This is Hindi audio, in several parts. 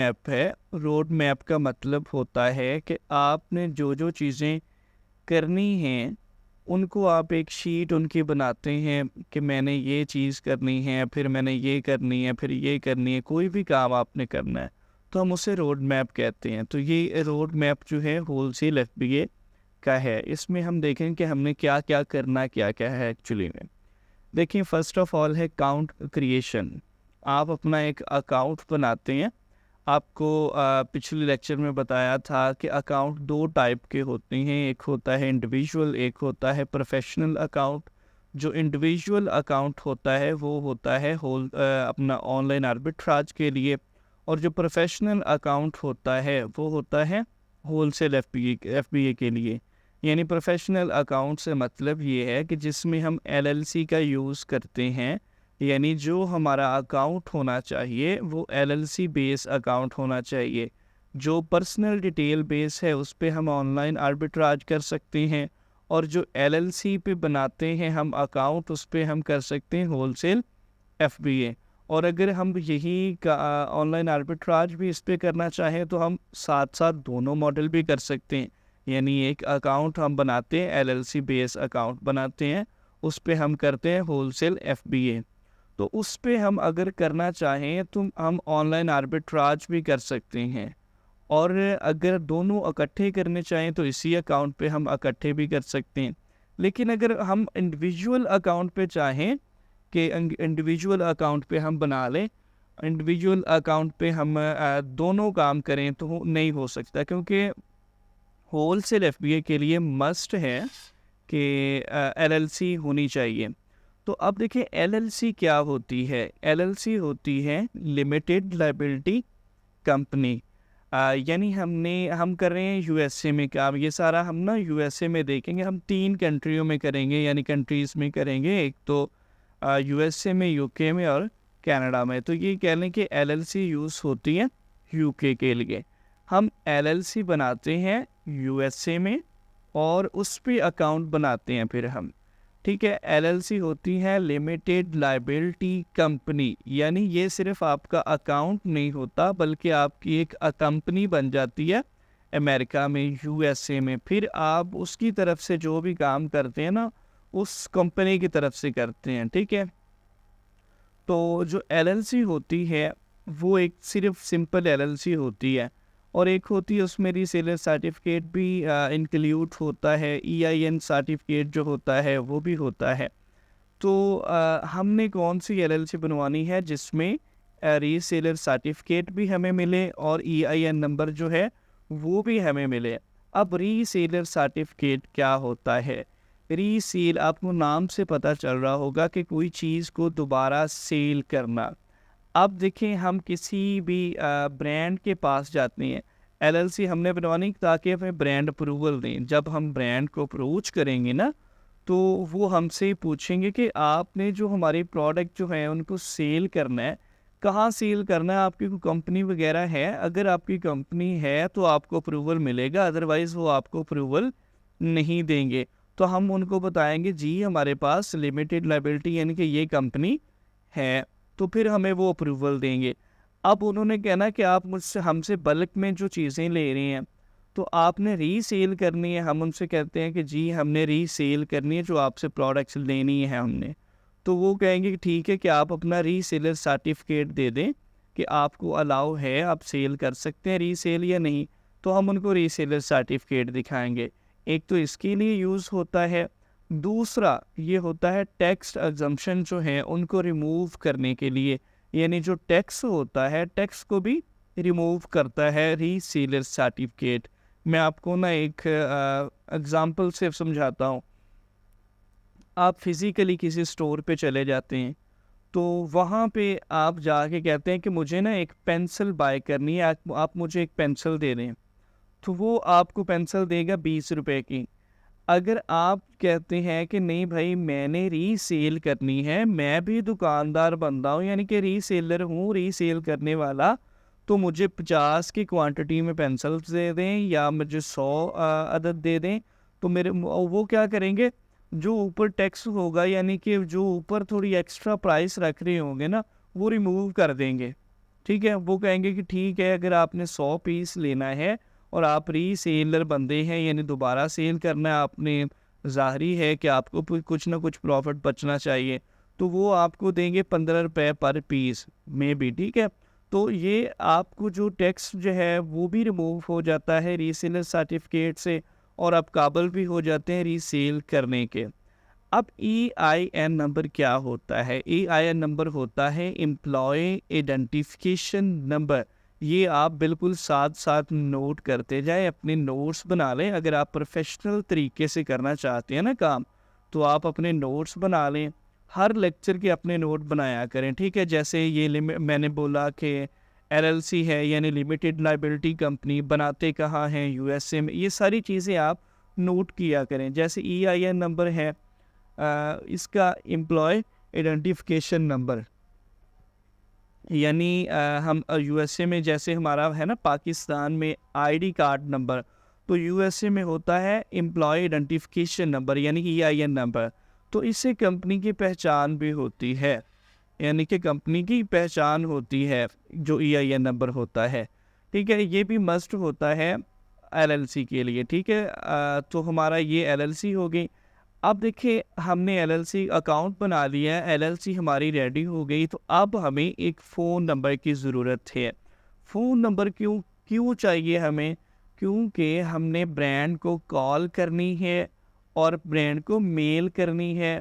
मैप है। रोड मैप का मतलब होता है कि आपने जो जो चीज़ें करनी हैं उनको आप एक शीट उनकी बनाते हैं कि मैंने ये चीज़ करनी है, फिर मैंने ये करनी है, फिर ये करनी है, कोई भी काम आपने करना है तो हम उसे रोड मैप कहते हैं। तो ये रोड मैप जो है होलसेल एफबीए का है। इसमें हम देखें कि हमने क्या क्या करना, क्या क्या है एक्चुअली में। देखिए, फर्स्ट ऑफ ऑल है अकाउंट क्रिएशन। आप अपना एक अकाउंट बनाते हैं। आपको पिछले लेक्चर में बताया था कि अकाउंट दो टाइप के होते हैं, एक होता है इंडिविजुअल, एक होता है प्रोफेशनल अकाउंट। जो इंडिविजुअल अकाउंट होता है वो होता है अपना ऑनलाइन आर्बिट्राज के लिए, और जो प्रोफेशनल अकाउंट होता है वो होता है होलसेल एफबीए के लिए। यानी प्रोफेशनल अकाउंट से मतलब ये है कि जिसमें हम एलएलसी का यूज़ करते हैं, यानी जो हमारा अकाउंट होना चाहिए वो एलएलसी बेस अकाउंट होना चाहिए। जो पर्सनल डिटेल बेस है उस पे हम ऑनलाइन आर्बिट्राज कर सकते हैं, और जो एलएलसी पे बनाते हैं हम अकाउंट उस पे हम कर सकते हैं होलसेल एफबीए। और अगर हम यही का ऑनलाइन आर्बिट्राज भी इस पे करना चाहें तो हम साथ साथ दोनों मॉडल भी कर सकते हैं। यानी एक अकाउंट हम बनाते हैं, एलएलसी बेस अकाउंट बनाते हैं, उस पे हम करते हैं होलसेल एफबीए। तो उस पे हम अगर करना चाहें तो हम ऑनलाइन आर्बिट्राज भी कर सकते हैं, और अगर दोनों इकट्ठे करने चाहें तो इसी अकाउंट पे हम इकट्ठे भी कर सकते हैं। लेकिन अगर हम इंडिविजुअल अकाउंट पे चाहें कि इंडिविजुअल अकाउंट पे हम बना लें, इंडिविजुअल अकाउंट पे हम दोनों काम करें तो नहीं हो सकता, क्योंकि होलसेल एफबीए के लिए मस्ट है कि एलएलसी होनी चाहिए। तो अब देखिए एलएलसी क्या होती है। एलएलसी होती है लिमिटेड लायबिलिटी कंपनी। यानी हम कर रहे हैं यूएसए में काम। ये सारा हम ना यूएसए में देखेंगे, हम 3 कंट्रियों में करेंगे, यानी कंट्रीज़ में करेंगे। एक तो यूएसए में, यूके में और कनाडा में। तो ये कह लें कि एलएलसी यूज़ होती है यूके के लिए। हम एलएलसी बनाते हैं यूएसए में और उस पे अकाउंट बनाते हैं फिर हम। ठीक है, एलएलसी होती है लिमिटेड लायबिलिटी कंपनी। यानी ये सिर्फ आपका अकाउंट नहीं होता बल्कि आपकी एक कंपनी बन जाती है अमेरिका में, यूएसए में। फिर आप उसकी तरफ से जो भी काम करते हैं ना उस कंपनी की तरफ से करते हैं। ठीक है, तो जो एलएलसी होती है वो एक सिर्फ सिंपल एलएलसी होती है, और एक होती है उसमें रीसेलर सर्टिफिकेट भी इंक्लूड होता है, ईआईएन सर्टिफिकेट जो होता है वो भी होता है। तो हमने कौन सी एलएलसी बनवानी है जिसमें रीसेलर सर्टिफिकेट भी हमें मिले और ईआईएन नंबर जो है वो भी हमें मिले। अब रीसेलर सर्टिफिकेट क्या होता है? रीसेल, आपको नाम से पता चल रहा होगा कि कोई चीज़ को दोबारा सेल करना। अब देखें, हम किसी भी ब्रांड के पास जाते हैं, एलएलसी हमने बनवानी ताकि हमें ब्रांड अप्रूवल दें। जब हम ब्रांड को अप्रोच करेंगे ना तो वो हमसे पूछेंगे कि आपने जो हमारी प्रोडक्ट जो है उनको सेल करना है, कहाँ सेल करना है, आपकी कोई कंपनी वगैरह है? अगर आपकी कंपनी है तो आपको अप्रूवल मिलेगा, अदरवाइज़ वो आपको अप्रूवल नहीं देंगे। तो हम उनको बताएंगे जी हमारे पास लिमिटेड लायबिलिटी यानी कि ये कंपनी है, तो फिर हमें वो अप्रूवल देंगे। अब उन्होंने कहना कि आप मुझसे हमसे बल्क में जो चीज़ें ले रहे हैं तो आपने रीसेल करनी है। हम उनसे कहते हैं कि जी हमने रीसेल करनी है, जो आपसे प्रोडक्ट्स लेनी है हमने। तो वो कहेंगे कि ठीक है कि आप अपना रीसेलर सर्टिफिकेट दे दें कि आपको अलाउ है, आप सेल कर सकते हैं रीसेल या नहीं। तो हम उनको रीसेलर सर्टिफिकेट दिखाएंगे। एक तो इसके लिए यूज़ होता है, दूसरा ये होता है टैक्स एग्जम्पशन जो है उनको रिमूव करने के लिए। यानी जो टैक्स होता है टैक्स को भी रिमूव करता है रीसेलर सर्टिफिकेट। मैं आपको ना एक एग्जांपल से समझाता हूँ। आप फिज़िकली किसी स्टोर पे चले जाते हैं, तो वहाँ पे आप जाके कहते हैं कि मुझे ना एक पेंसिल बाय करनी है, आप मुझे एक पेंसिल दे दें। तो वो आपको पेंसिल देगा 20 रुपए की। अगर आप कहते हैं कि नहीं भाई मैंने रीसेल करनी है, मैं भी दुकानदार बंदा हूँ यानी कि रीसेलर हूँ, रीसेल करने वाला, तो मुझे 50 की क्वांटिटी में पेंसिल्स दे दें या मुझे 100 अदद दे दें। तो मेरे वो क्या करेंगे, जो ऊपर टैक्स होगा यानी कि जो ऊपर थोड़ी एक्स्ट्रा प्राइस रख रहे होंगे ना वो रिमूव कर देंगे। ठीक है, वो कहेंगे कि ठीक है, अगर आपने 100 पीस लेना है और आप रीसेलर बंदे हैं, यानी दोबारा सेल करना है आपने, ज़ाहिरी है कि आपको कुछ ना कुछ प्रॉफिट बचना चाहिए, तो वो आपको देंगे 15 रुपये पर पीस में भी, ठीक है। तो ये आपको जो टैक्स जो है वो भी रिमूव हो जाता है रीसेलर सर्टिफिकेट से, और आप काबिल भी हो जाते हैं रीसेल करने के। अब EIN नंबर क्या होता है? EIN नंबर होता है एम्प्लॉय आइडेंटिफिकेशन नंबर। ये आप बिल्कुल साथ साथ नोट करते जाएं, अपने नोट्स बना लें। अगर आप प्रोफेशनल तरीके से करना चाहते हैं ना काम, तो आप अपने नोट्स बना लें। हर लेक्चर के अपने नोट बनाया करें, ठीक है। जैसे ये मैंने बोला कि LLC है, यानी लिमिटेड लाइबिलिटी कंपनी, बनाते कहाँ हैं, USA में। ये सारी चीज़ें आप नोट किया करें। जैसे EIN नंबर है, इसका एम्प्लॉय आइडेंटिफिकेशन नंबर, यानी हम USA में जैसे हमारा है ना पाकिस्तान में ID कार्ड नंबर, तो USA में होता है एम्प्लॉय आइडेंटिफिकेशन नंबर, यानी EIN नंबर। तो इससे कंपनी की पहचान भी होती है, यानी कि कंपनी की पहचान होती है जो EIN नंबर होता है, ठीक है। ये भी मस्ट होता है LLC के लिए, ठीक है। तो हमारा ये LLC हो गई। अब देखिए, हमने LLC अकाउंट बना लिया है, LLC हमारी रेडी हो गई, तो अब हमें एक फ़ोन नंबर की ज़रूरत है। फ़ोन नंबर क्यों क्यों चाहिए हमें? क्योंकि हमने ब्रांड को कॉल करनी है और ब्रांड को मेल करनी है।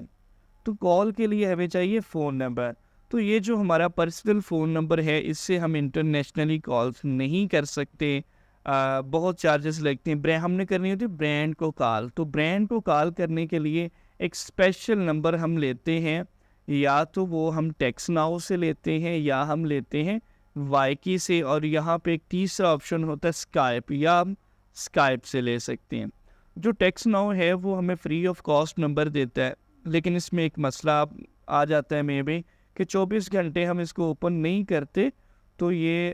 तो कॉल के लिए हमें चाहिए फ़ोन नंबर। तो ये जो हमारा पर्सनल फ़ोन नंबर है, इससे हम इंटरनेशनली कॉल्स नहीं कर सकते। बहुत चार्जेस लगते हैं। हमने करनी होती है ब्रांड को कॉल, तो ब्रांड को कॉल करने के लिए एक स्पेशल नंबर हम लेते हैं, या तो वो हम टेक्स्ट नाउ से लेते हैं या हम लेते हैं वाइकी से, और यहाँ पे एक तीसरा ऑप्शन होता है स्काइप, या हम स्काइप से ले सकते हैं। जो टेक्स्ट नाउ है वो हमें फ्री ऑफ कॉस्ट नंबर देता है, लेकिन इसमें एक मसला आ जाता है मे बी कि 24 घंटे हम इसको ओपन नहीं करते, तो ये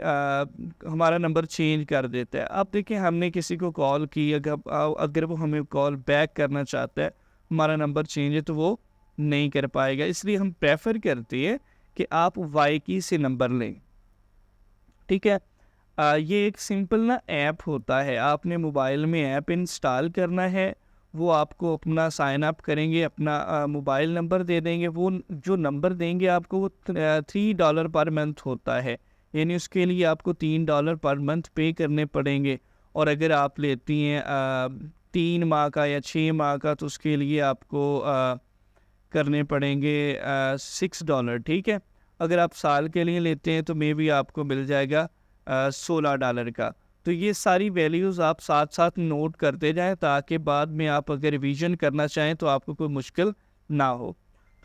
हमारा नंबर चेंज कर देता है। अब देखिए, हमने किसी को कॉल की, अगर वो हमें कॉल बैक करना चाहता है, हमारा नंबर चेंज है, तो वो नहीं कर पाएगा। इसलिए हम प्रेफर करते हैं कि आप वाईकी से नंबर लें, ठीक है। ये एक सिंपल ना ऐप होता है, आपने मोबाइल में ऐप इंस्टॉल करना है। वो आपको अपना साइन अप करेंगे, अपना मोबाइल नंबर दे देंगे। वो जो नंबर देंगे आपको, वो $3 पर मंथ होता है, यानी उसके लिए आपको $3 पर मंथ पे करने पड़ेंगे। और अगर आप लेती हैं 3 माह का या 6 माह का, तो उसके लिए आपको करने पड़ेंगे $6, ठीक है। अगर आप साल के लिए लेते हैं तो मे बी आपको मिल जाएगा $16 का। तो ये सारी वैल्यूज़ आप साथ साथ नोट करते जाएं, ताकि बाद में आप अगर रिवीजन करना चाहें तो आपको कोई मुश्किल ना हो।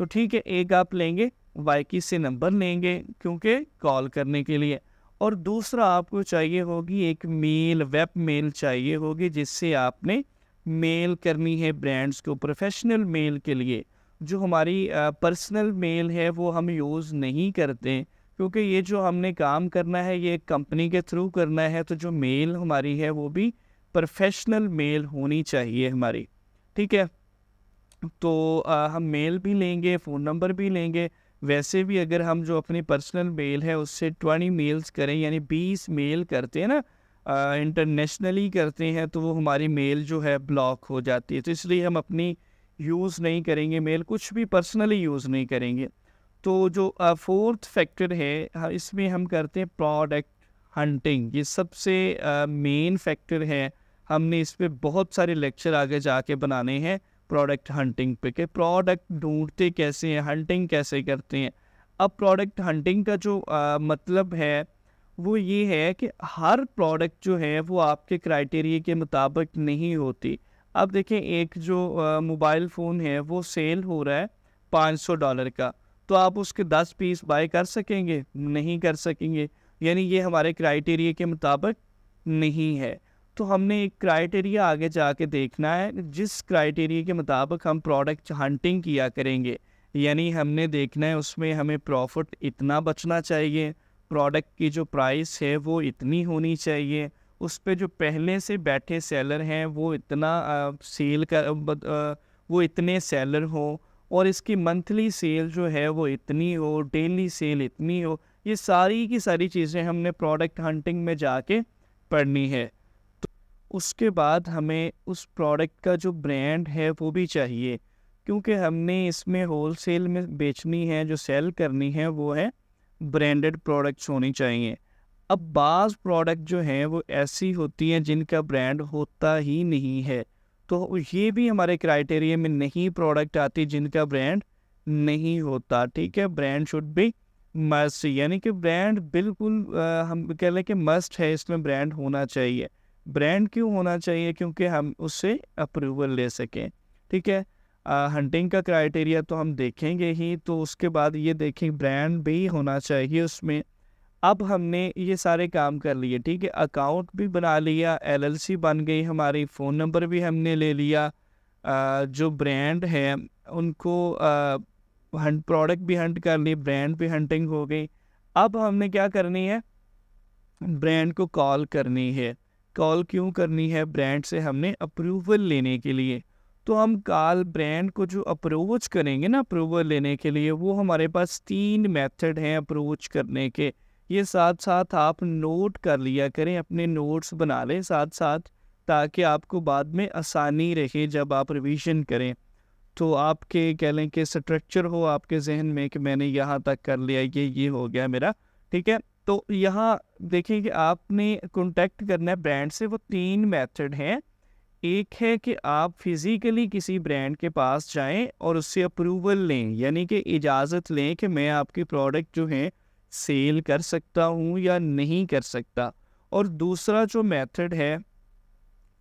तो ठीक है, एक आप लेंगे वाईकी से नंबर लेंगे क्योंकि कॉल करने के लिए, और दूसरा आपको चाहिए होगी एक मेल, वेब मेल चाहिए होगी, जिससे आपने मेल करनी है ब्रांड्स को। प्रोफेशनल मेल के लिए जो हमारी पर्सनल मेल है वो हम यूज़ नहीं करते, क्योंकि ये जो हमने काम करना है ये कंपनी के थ्रू करना है, तो जो मेल हमारी है वो भी प्रोफेशनल मेल होनी चाहिए हमारी, ठीक है। तो हम मेल भी लेंगे, फ़ोन नंबर भी लेंगे। वैसे भी अगर हम जो अपनी पर्सनल मेल है उससे 20 मेल्स करें, यानी 20 मेल करते हैं ना, इंटरनेशनली करते हैं, तो वो हमारी मेल जो है ब्लॉक हो जाती है। तो इसलिए हम अपनी यूज़ नहीं करेंगे मेल, कुछ भी पर्सनली यूज़ नहीं करेंगे। तो जो फोर्थ फैक्टर है, इसमें हम करते हैं प्रोडक्ट हंटिंग। ये सबसे मेन फैक्टर है। हमने इस पे बहुत सारे लेक्चर आगे जाके बनाने हैं प्रोडक्ट हंटिंग पे, कि प्रोडक्ट ढूंढते कैसे हैं, हंटिंग कैसे करते हैं। अब प्रोडक्ट हंटिंग का जो मतलब है वो ये है कि हर प्रोडक्ट जो है वो आपके क्राइटेरिया के मुताबिक नहीं होती। अब देखें, एक जो मोबाइल फ़ोन है वो सेल हो रहा है $500 का, तो आप उसके 10 पीस बाय कर सकेंगे? नहीं कर सकेंगे, यानी ये हमारे क्राइटेरिया के मुताबिक नहीं है। तो हमने एक क्राइटेरिया आगे जाके देखना है, जिस क्राइटेरिया के मुताबिक हम प्रोडक्ट हंटिंग किया करेंगे, यानी हमने देखना है उसमें हमें प्रॉफिट इतना बचना चाहिए, प्रोडक्ट की जो प्राइस है वो इतनी होनी चाहिए, उस पे जो पहले से बैठे सेलर हैं वो इतना वो इतने सेलर हों, और इसकी मंथली सेल जो है वो इतनी हो, डेली सेल इतनी हो। ये सारी की सारी चीज़ें हमने प्रोडक्ट हंटिंग में जाके पढ़नी है। तो उसके बाद हमें उस प्रोडक्ट का जो ब्रांड है वो भी चाहिए, क्योंकि हमने इसमें होलसेल में बेचनी है, जो सेल करनी है वो है ब्रांडेड प्रोडक्ट्स होनी चाहिए। अब बाज़ प्रोडक्ट जो हैं वो ऐसी होती हैं जिनका ब्रांड होता ही नहीं है, तो ये भी हमारे क्राइटेरिया में नहीं प्रोडक्ट आती जिनका ब्रांड नहीं होता। ठीक है, ब्रांड शुड बी मस्ट, यानी कि ब्रांड बिल्कुल हम कह लें कि मस्ट है, इसमें ब्रांड होना चाहिए। ब्रांड क्यों होना चाहिए? क्योंकि हम उससे अप्रूवल ले सकें। ठीक है, हंटिंग का क्राइटेरिया तो हम देखेंगे ही, तो उसके बाद ये देखें ब्रांड भी होना चाहिए उसमें। अब हमने ये सारे काम कर लिए, ठीक है, अकाउंट भी बना लिया, एलएलसी बन गई हमारी, फ़ोन नंबर भी हमने ले लिया, जो ब्रांड है उनको हंट प्रोडक्ट भी हंट कर ली, ब्रांड भी हंटिंग हो गई। अब हमने क्या करनी है? ब्रांड को कॉल करनी है। कॉल क्यों करनी है? ब्रांड से हमने अप्रूवल लेने के लिए। तो हम कॉल ब्रांड को जो अप्रोच करेंगे ना अप्रूवल लेने के लिए, वो हमारे पास 3 मेथड हैं अप्रोच करने के। ये साथ साथ आप नोट कर लिया करें, अपने नोट्स बना लें साथ साथ, ताकि आपको बाद में आसानी रहे जब आप रिवीजन करें। तो आपके कह लें कि स्ट्रक्चर हो आपके जहन में कि मैंने यहाँ तक कर लिया, ये हो गया मेरा। ठीक है, तो यहाँ देखिए कि आपने कॉन्टैक्ट करना है ब्रांड से, वो 3 मेथड हैं। एक है कि आप फिज़िकली किसी ब्रांड के पास जाएं और उससे अप्रूवल लें, यानी कि इजाज़त लें कि मैं आपके प्रोडक्ट जो हैं सेल कर सकता हूं या नहीं कर सकता। और दूसरा जो मेथड है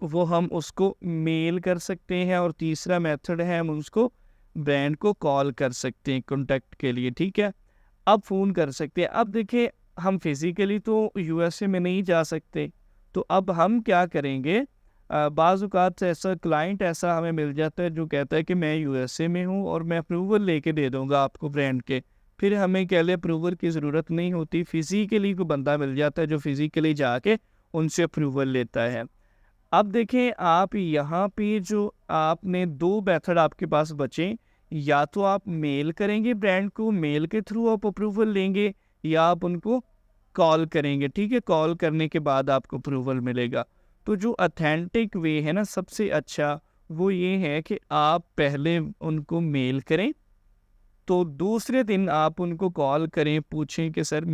वो हम उसको मेल कर सकते हैं, और तीसरा मेथड है हम उसको ब्रांड को कॉल कर सकते हैं कॉन्टैक्ट के लिए। ठीक है, अब फ़ोन कर सकते हैं। अब देखिए, हम फिज़िकली तो यूएसए में नहीं जा सकते, तो अब हम क्या करेंगे? बाज़ औक़ात ऐसा क्लाइंट ऐसा हमें मिल जाता है जो कहता है कि मैं यूएसए में हूँ और मैं अप्रूवल लेके दे दूँगा आपको ब्रांड के। फिर हमें कह लें अप्रूवल की ज़रूरत नहीं होती, फिज़िकली कोई बंदा मिल जाता है जो फिज़िकली जाके उनसे अप्रूवल लेता है। अब देखें, आप यहाँ पे जो आपने 2 मेथड आपके पास बचे, या तो आप मेल करेंगे ब्रांड को, मेल के थ्रू आप अप्रूवल लेंगे, या आप उनको कॉल करेंगे। ठीक है, कॉल करने के बाद आपको अप्रूवल मिलेगा। तो जो ऑथेंटिक वे है ना सबसे अच्छा, वो ये है कि आप पहले उनको मेल करें, तो दूसरे दिन आप उनको कॉल करें, पूछें कि सर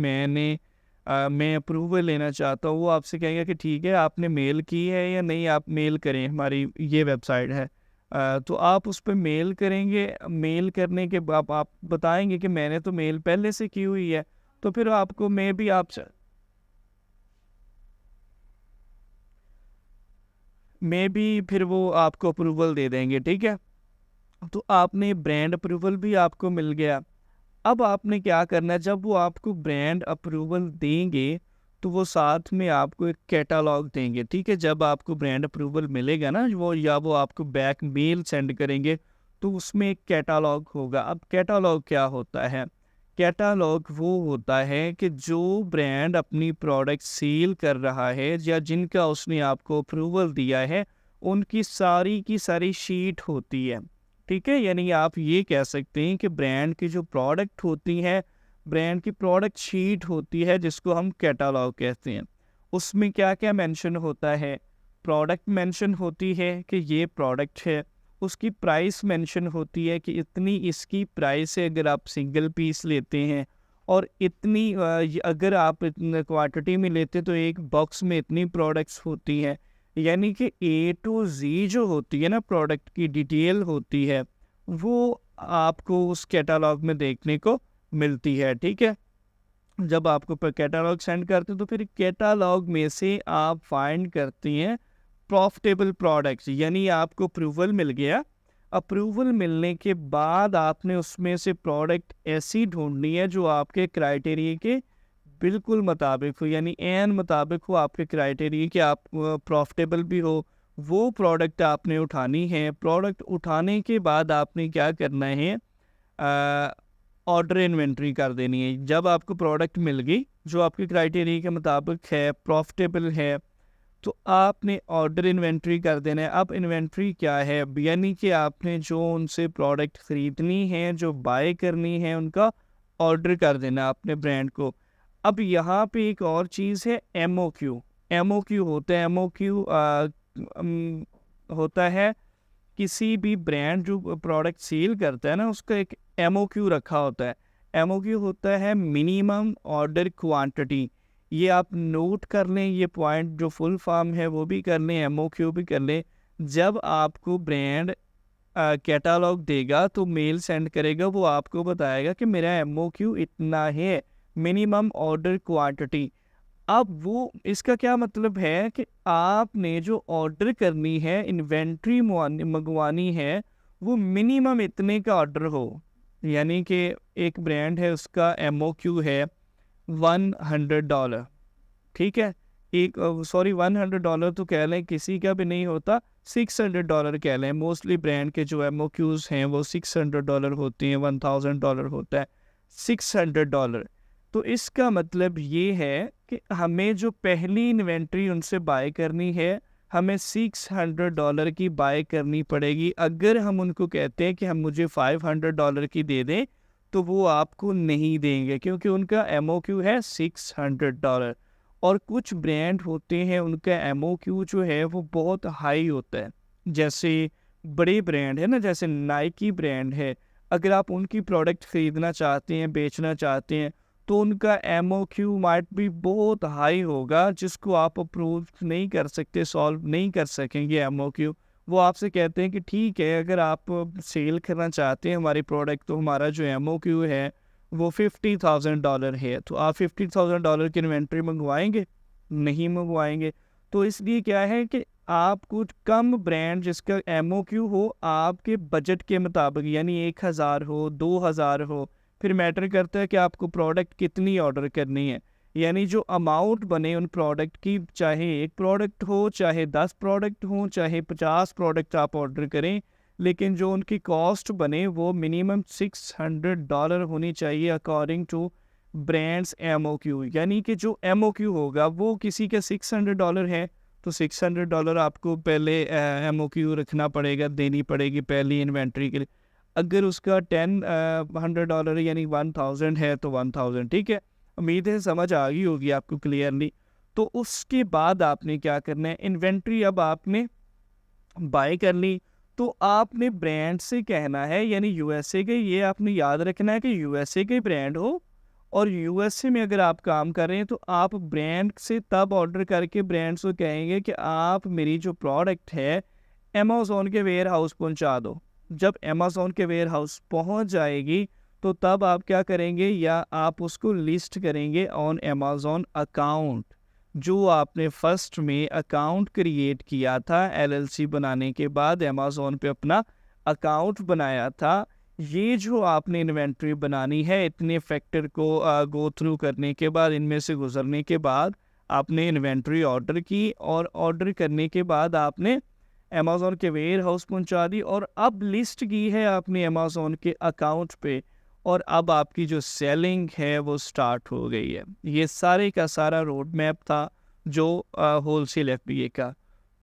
मैं अप्रूवल लेना चाहता हूँ। वो आपसे कहेंगे कि ठीक है, आपने मेल की है या नहीं, आप मेल करें, हमारी ये वेबसाइट है। तो आप उस पे मेल करेंगे, मेल करने के बाद आप बताएंगे कि मैंने तो मेल पहले से की हुई है, तो फिर आपको मे भी फिर वो आपको अप्रूवल दे देंगे। ठीक है, तो आपने ब्रांड अप्रूवल भी आपको मिल गया। अब आपने क्या करना है? जब वो आपको ब्रांड अप्रूवल देंगे, तो वो साथ में आपको एक कैटालॉग देंगे। ठीक है, जब आपको ब्रांड अप्रूवल मिलेगा ना वो, या वो आपको बैक मेल सेंड करेंगे, तो उसमें एक कैटालॉग होगा। अब कैटालॉग क्या होता है? कैटालॉग वो होता है कि जो ब्रांड अपनी प्रोडक्ट सेल कर रहा है या जिनका उसने आपको अप्रूवल दिया है, उनकी सारी की सारी शीट होती है। ठीक है, यानी आप ये कह सकते हैं कि ब्रांड की जो प्रोडक्ट होती है, ब्रांड की प्रोडक्ट शीट होती है जिसको हम कैटालॉग कहते हैं। उसमें क्या क्या मेंशन होता है? प्रोडक्ट मेंशन होती है कि ये प्रोडक्ट है, उसकी प्राइस मेंशन होती है कि इतनी इसकी प्राइस है अगर आप सिंगल पीस लेते हैं, और इतनी अगर आप क्वांटिटी में लेते हैं तो एक बॉक्स में इतनी प्रोडक्ट्स होती हैं। यानी कि ए टू जी जो होती है ना प्रोडक्ट की डिटेल होती है, वो आपको उस कैटालॉग में देखने को मिलती है। ठीक है, जब आपको कैटालॉग सेंड करते हैं तो फिर कैटालॉग में से आप फाइंड करती हैं प्रॉफिटेबल प्रोडक्ट्स, यानी आपको अप्रूवल मिल गया। अप्रूवल मिलने के बाद आपने उसमें से प्रोडक्ट ऐसी ढूंढनी है जो आपके क्राइटेरिया के बिल्कुल मुताबिक हो, यानी एन मुताबिक हो आपके क्राइटेरिया कि आप प्रॉफिटेबल भी हो, वो प्रोडक्ट आपने उठानी है। प्रोडक्ट उठाने के बाद आपने क्या करना है? ऑर्डर इन्वेंट्री कर देनी है। जब आपको प्रोडक्ट मिल गई जो आपके क्राइटेरिया के मुताबिक है, प्रॉफिटेबल है, तो आपने ऑर्डर इन्वेंट्री कर देना है। अब इन्वेंट्री क्या है? यानी कि आपने जो उनसे प्रोडक्ट ख़रीदनी है, जो बाय करनी है, उनका ऑर्डर कर देना अपने ब्रांड को। अब यहाँ पे एक और चीज़ है MOQ। MOQ होता है, MOQ होता है किसी भी ब्रांड जो प्रोडक्ट सेल करता है ना, उसका एक MOQ रखा होता है। MOQ होता है मिनिमम ऑर्डर क्वांटिटी। ये आप नोट कर लें, ये पॉइंट जो फुल फॉर्म है वो भी कर लें, MOQ भी कर लें। जब आपको ब्रांड कैटालॉग देगा तो मेल सेंड करेगा, वो आपको बताएगा कि मेरा MOQ इतना है, मिनिमम ऑर्डर क्वांटिटी। अब वो इसका क्या मतलब है कि आपने जो ऑर्डर करनी है, इन्वेंट्री मंगवानी है, वो मिनिमम इतने का ऑर्डर हो। यानी कि एक ब्रांड है, उसका MOQ है $100, ठीक है। एक सॉरी $100 तो कह लें, किसी का भी नहीं होता, $600 कह लें। मोस्टली ब्रांड के जो MOQs हैं वो $600 होते हैं, $1000 होता है, $600। तो इसका मतलब ये है कि हमें जो पहली इन्वेंट्री उनसे बाय करनी है, हमें $600 की बाय करनी पड़ेगी। अगर हम उनको कहते हैं कि हम मुझे $500 की दे दें, तो वो आपको नहीं देंगे, क्योंकि उनका MOQ है $600। और कुछ ब्रांड होते हैं, उनका MOQ जो है वो बहुत हाई होता है। जैसे बड़े ब्रांड है ना, जैसे नाइकी ब्रांड है, अगर आप उनकी प्रोडक्ट ख़रीदना चाहते हैं, बेचना चाहते हैं, तो उनका MOQ माइट भी बहुत हाई होगा, जिसको आप अप्रूव नहीं कर सकते, सॉल्व नहीं कर सकेंगे MOQ। वो आपसे कहते हैं कि ठीक है, अगर आप सेल करना चाहते हैं हमारी प्रोडक्ट, तो हमारा जो MOQ है वो $50,000 है, तो आप $50,000 की इन्वेंट्री मंगवाएंगे? नहीं मंगवाएंगे। तो इसलिए क्या है कि आप कुछ कम ब्रांड जिसका MOQ हो आपके बजट के मुताबिक, यानी 1000 हो, 2000 हो, फिर मैटर करता है कि आपको प्रोडक्ट कितनी ऑर्डर करनी है। यानी जो अमाउंट बने उन प्रोडक्ट की, चाहे एक प्रोडक्ट हो, चाहे 10 प्रोडक्ट हो, चाहे 50 प्रोडक्ट आप ऑर्डर करें, लेकिन जो उनकी कॉस्ट बने वो मिनिमम $600 होनी चाहिए अकॉर्डिंग टू ब्रांड्स MOQ। यानी कि जो MOQ होगा वो किसी का $600 है, तो $600 आपको पहले MOQ रखना पड़ेगा, देनी पड़ेगी पहली इन्वेंट्री के लिए। अगर उसका $100 यानी 1000 है तो 1000, ठीक है। उम्मीद है समझ आ गई होगी आपको क्लियरली। तो उसके बाद आपने क्या करना है, इन्वेंट्री अब आपने बाय कर ली, तो आपने ब्रांड से कहना है, यानी USA के, ये आपने याद रखना है कि USA के ब्रांड हो, और USA में अगर आप काम कर रहे हैं तो आप ब्रांड से तब ऑर्डर करके ब्रांड्स को कहेंगे कि आप मेरी जो प्रोडक्ट है अमेज़ॉन के वेयर हाउस पहुँचा दो। जब अमेज़ॉन के वेयर हाउस पहुँच जाएगी तो तब आप क्या करेंगे, या आप उसको लिस्ट करेंगे ऑन अमेज़ॉन अकाउंट। जो आपने फर्स्ट में अकाउंट क्रिएट किया था LLC बनाने के बाद, अमेज़ॉन पे अपना अकाउंट बनाया था, ये जो आपने इन्वेंट्री बनानी है, इतने फैक्टर को गो थ्रू करने के बाद, इनमें से गुजरने के बाद आपने इन्वेंट्री ऑर्डर की, और ऑर्डर करने के बाद आपने अमेज़ॉन के वेयर हाउस पहुंचा दी, और अब लिस्ट की है आपने अमेज़ॉन के अकाउंट पे, और अब आपकी जो सेलिंग है वो स्टार्ट हो गई है। ये सारे का सारा रोड मैप था जो होलसेल FBA का।